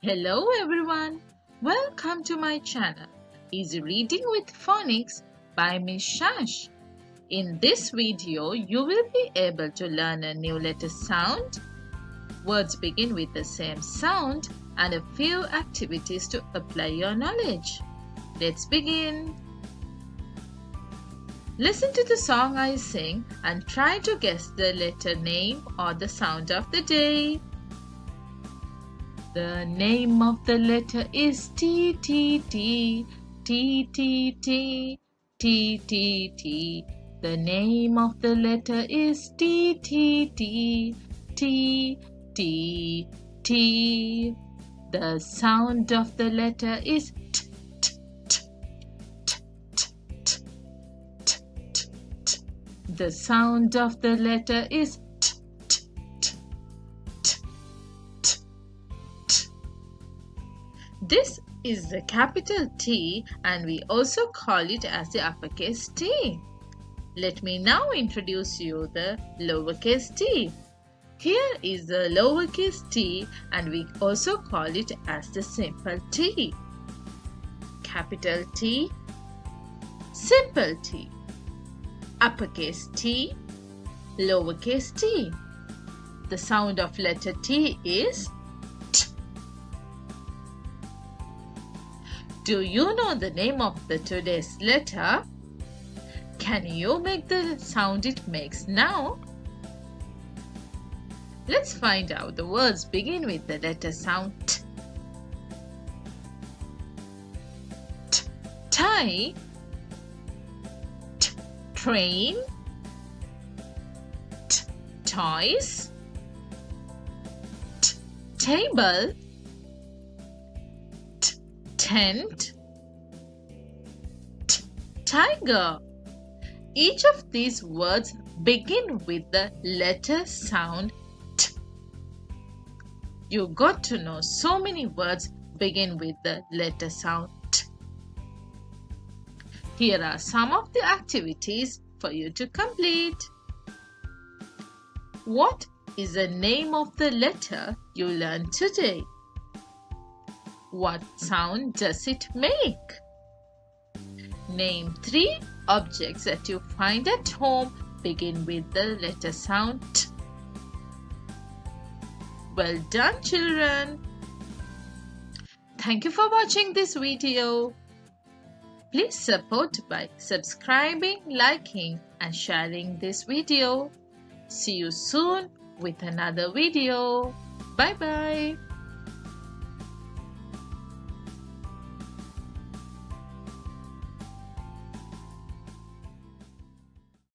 Hello everyone, welcome to my channel Easy Reading with Phonics by Ms.Shash. In this video, you will be able to learn a new letter sound, words begin with the same sound, and a few activities to apply your knowledge. Let's begin. Listen to the song I sing and try to guess the letter name or the sound of the day. The name of the letter is T, T, T, T, T, T, T, T, T. The name of the letter is T, T, T, T, T, T. The sound of the letter is T, T, T, T, T, T, T, T, T. The sound of the letter is T, T, T, T, T, T. This is the capital T and we also call it as the uppercase T. Let me now introduce you the lowercase t. Here is the lowercase t and we also call it as the simple t. Capital T, simple t, uppercase T, lowercase t. The sound of letter T is T. Do you know the name of the today's letter? Can you make the sound it makes now? Let's find out. The words begin with the letter sound T. T, tie, T, train, T, toys, T, table, T, tent, T, tiger. Each of these words begin with the letter sound T. You got to know so many words begin with the letter sound T. Here are some of the activities for you to complete. What is the name of the letter you learned today? What sound does it make? Name 3 objects that you find at home begin with the letter sound T. Well done, children. Thank you for watching this video. Please support by subscribing, liking and sharing this video. See you soon with another video. Bye bye.